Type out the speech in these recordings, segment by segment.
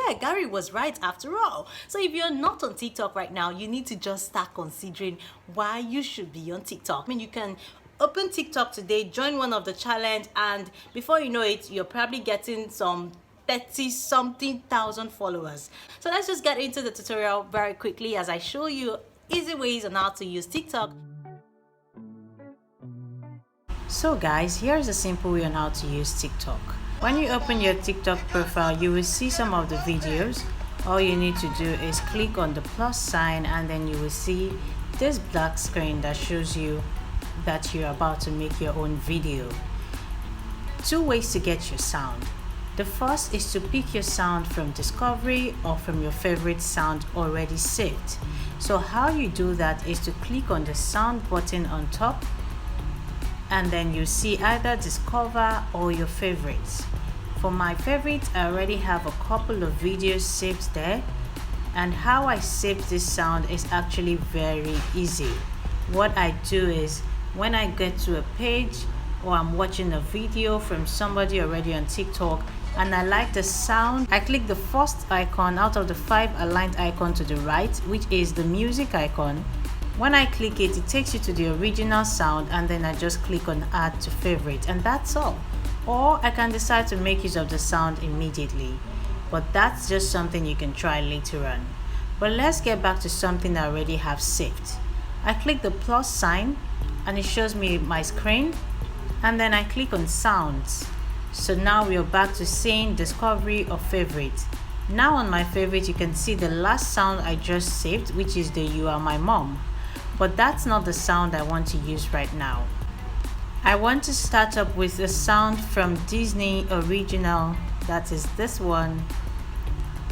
yeah, Gary was right after all. So if you're not on TikTok right now, you need to just start considering why you should be on TikTok. I mean, you can open TikTok today, join one of the challenge, and before you know it, you're probably getting some 30 something thousand followers. So let's just get into the tutorial very quickly as I show you easy ways on how to use TikTok. So guys, here's a simple way on how to use TikTok. When you open your TikTok profile, you will see some of the videos. All you need to do is click on the plus sign, and then you will see this black screen that shows you that you're about to make your own video. Two ways to get your sound. The first is to pick your sound from Discovery or from your favorite sound already saved. So how you do that is to click on the sound button on top, and then you see either Discover or your favorites. For my favorites, I already have a couple of videos saved there, and how I save this sound is actually very easy. What I do is when I get to a page or I'm watching a video from somebody already on TikTok and I like the sound, I click the first icon out of the 5 aligned icon to the right, which is the music icon. When I click it, it takes you to the original sound, and then I just click on add to favorite, and that's all. Or I can decide to make use of the sound immediately, but that's just something you can try later on. But let's get back to something I already have saved. I click the plus sign and it shows me my screen, and then I click on sounds. So now we're back to seeing Discovery or favorite. Now on my favorite, you can see the last sound I just saved, which is the You Are My Mom. But that's not the sound I want to use right now. I want to start up with a sound from Disney original, that is this one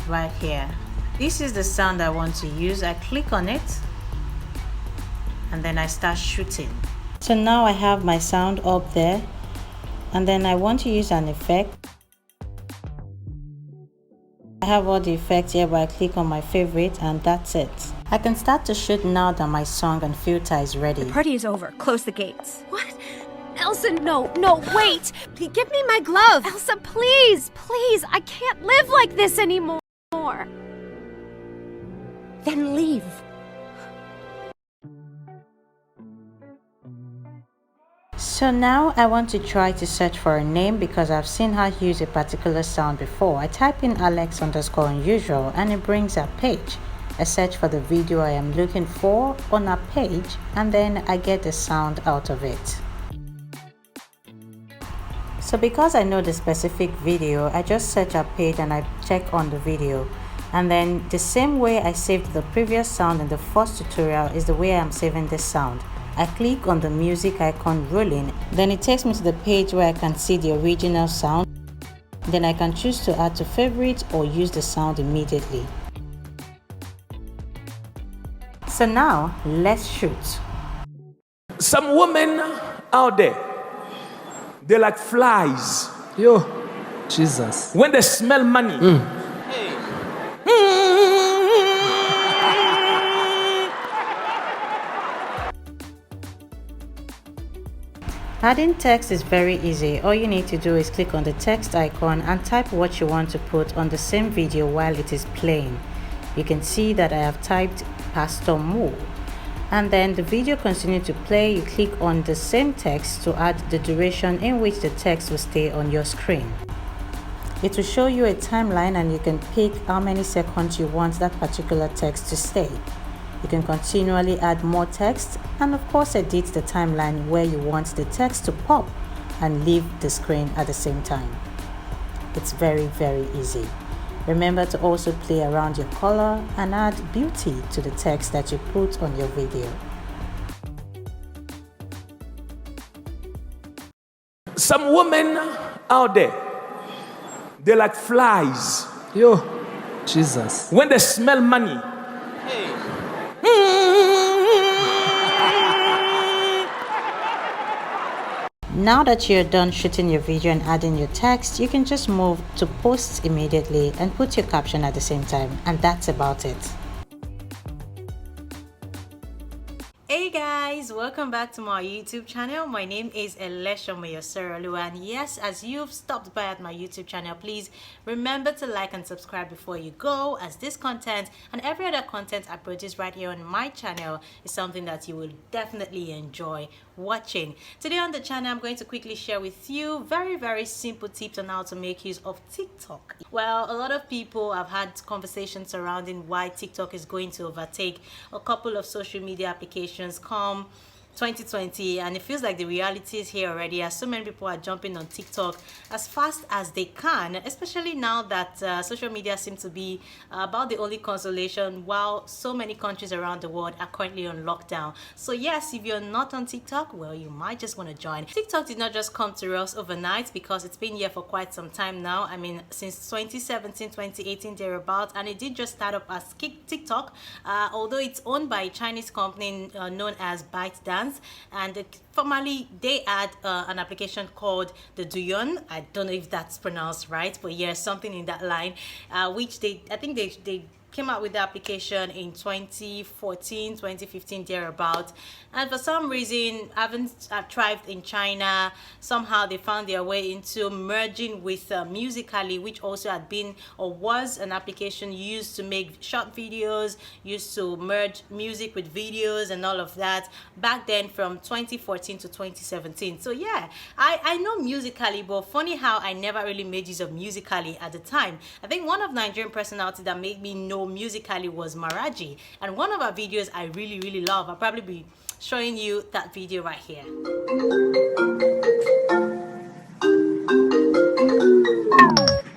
right here. This is the sound I want to use. I click on it and then I start shooting. So now I have my sound up there, and then I want to use an effect. I have all the effects here, but I click on my favorite and that's it. I can start to shoot now that my song and filter is ready. The party is over. Close the gates. What? Elsa, no, wait! Give me my glove! Elsa, please! I can't live like this anymore! Then leave. So now I want to try to search for a name because I've seen her use a particular sound before. I type in Alex_unusual and it brings a page. I search for the video I am looking for on a page, and then I get the sound out of it. So because I know the specific video, I just search a page and I check on the video. And then the same way I saved the previous sound in the first tutorial is the way I'm saving this sound. I click on the music icon rolling, then it takes me to the page where I can see the original sound. Then I can choose to add to favorite or use the sound immediately. So now let's shoot. Some women out there, they're like flies. Yo, Jesus. When they smell money, Adding text is very easy. All you need to do is click on the text icon and type what you want to put on the same video while it is playing. You can see that I have typed Pastor Mo, and then the video continues to play. You click on the same text to add the duration in which the text will stay on your screen. It will show you a timeline and you can pick how many seconds you want that particular text to stay. You can continually add more text and of course edit the timeline where you want the text to pop and leave the screen at the same time. It's very easy. Remember to also play around your color and add beauty to the text that you put on your video. some women out there, they're like flies. Yo, Jesus. When they smell money, Now that you're done shooting your video and adding your text, you can just move to post immediately and put your caption at the same time, and that's about it. Hey guys! guys, welcome back to my YouTube channel. My name is Eleshomoyoserolu, and yes, as you've stopped by at my YouTube channel, please remember to like and subscribe before you go, as this content and every other content I produce right here on my channel is something that you will definitely enjoy watching. Today on the channel, I'm going to quickly share with you very simple tips on how to make use of TikTok. Well, a lot of people have had conversations surrounding why TikTok is going to overtake a couple of social media applications come 2020, and it feels like the reality is here already, as so many people are jumping on TikTok as fast as they can, especially now that social media seems to be about the only consolation while so many countries around the world are currently on lockdown. So yes, if you're not on TikTok, well, you might just want to join. TikTok did not just come to us overnight, because it's been here for quite some time now. I mean, since 2017, 2018 thereabouts, and it did just start up as TikTok, although it's owned by a Chinese company known as ByteDance. And formerly they had an application called the Douyin. I don't know if that's pronounced right, but yeah, something in that line, which I think they came out with the application in 2014, 2015 thereabout, and for some reason haven't thrived in China. Somehow they found their way into merging with Musical.ly, which also had been or was an application used to make short videos, used to merge music with videos and all of that back then from 2014 to 2017. So yeah, I know Musical.ly, but funny how I never really made use of Musical.ly at the time. I think one of Nigerian personalities that made me know Musical.ly was Maraji, and one of our videos I really love. I'll probably be showing you that video right here.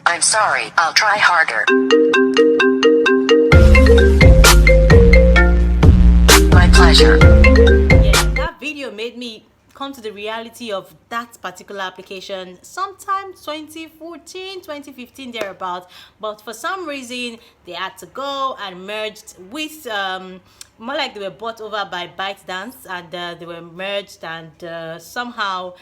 I'm sorry, I'll try harder. My pleasure. Yeah, that video made me come to the reality of that particular application sometime 2014, 2015 thereabout, but for some reason they had to go and merged with more like they were bought over by ByteDance, and they were merged, and somehow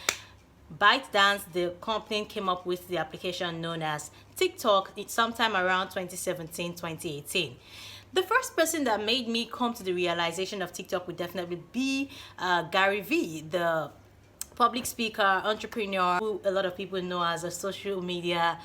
ByteDance, the company, came up with the application known as TikTok sometime around 2017, 2018. The first person that made me come to the realization of TikTok would definitely be GaryVee, the public speaker, entrepreneur, who a lot of people know as a social media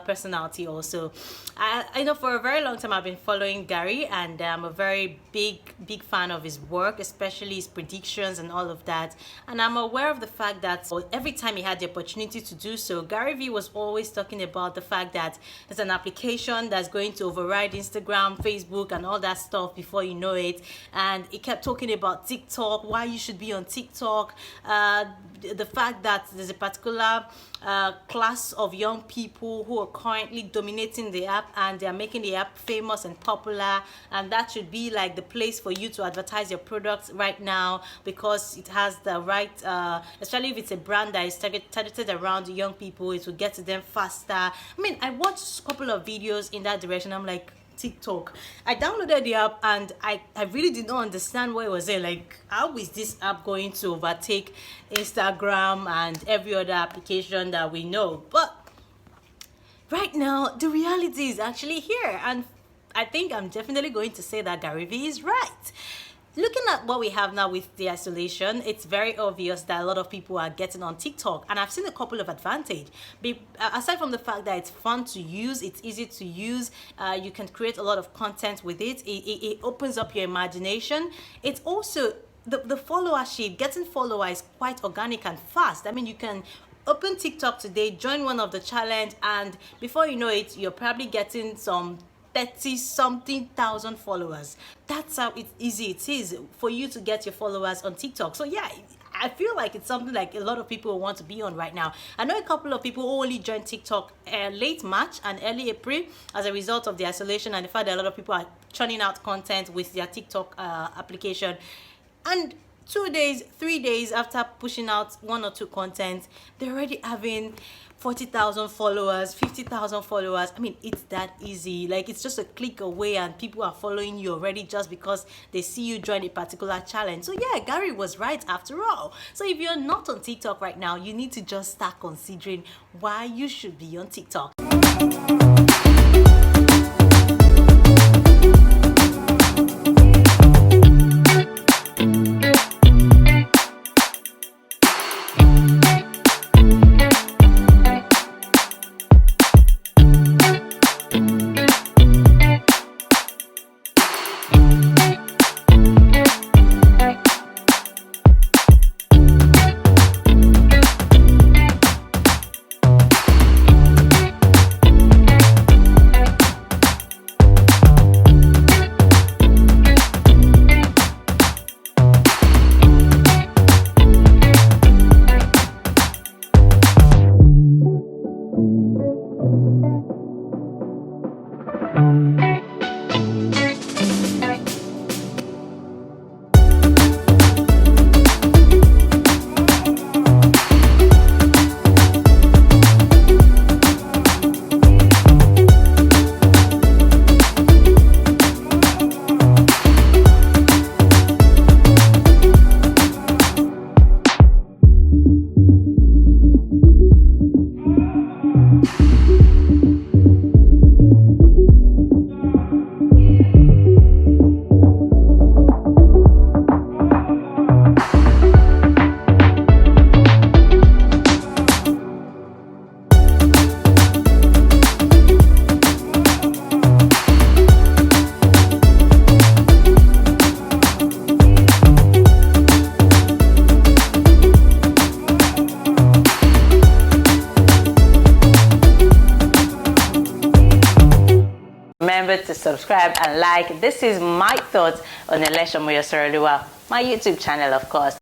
personality also. I know for a very long time I've been following Gary, and I'm a very big fan of his work, especially his predictions and all of that. And I'm aware of the fact that every time he had the opportunity to do so, GaryVee was always talking about the fact that there's an application that's going to override Instagram, Facebook, and all that stuff before you know it. And he kept talking about TikTok, why you should be on TikTok, the fact that there's a particular class of young people who are currently dominating the app, and they're making the app famous and popular, and that should be like the place for you to advertise your products right now, because it has the right, especially if it's a brand that is targeted around young people, it will get to them faster. I mean, I watched a couple of videos in that direction. I'm like, TikTok. I downloaded the app, and I really did not understand what it was saying. Like, how is this app going to overtake Instagram and every other application that we know? But right now, the reality is actually here, and I think I'm definitely going to say that GaryVee is right. Looking at what we have now with the isolation, it's very obvious that a lot of people are getting on TikTok, and I've seen a couple of advantages. Aside from the fact that it's fun to use, it's easy to use, you can create a lot of content with it. It opens up your imagination. It's also the followership, getting followers is quite organic and fast. I mean, you can open TikTok today, join one of the challenge, and before you know it, you're probably getting some 30-something thousand followers. That's how easy it is for you to get your followers on TikTok. So yeah, I feel like it's something like a lot of people want to be on right now. I know a couple of people who only joined TikTok late March and early April as a result of the isolation and the fact that a lot of people are churning out content with their TikTok application. And 2 days, 3 days after pushing out 1 or 2 content, they're already having 40,000 followers, 50,000 followers. I mean, it's that easy. Like, it's just a click away, and people are following you already just because they see you join a particular challenge. So yeah, Gary was right after all. So if you're not on TikTok right now, you need to just start considering why you should be on TikTok. Remember to subscribe and like. This is my thoughts on Election Moyosoroluwa, my YouTube channel, of course.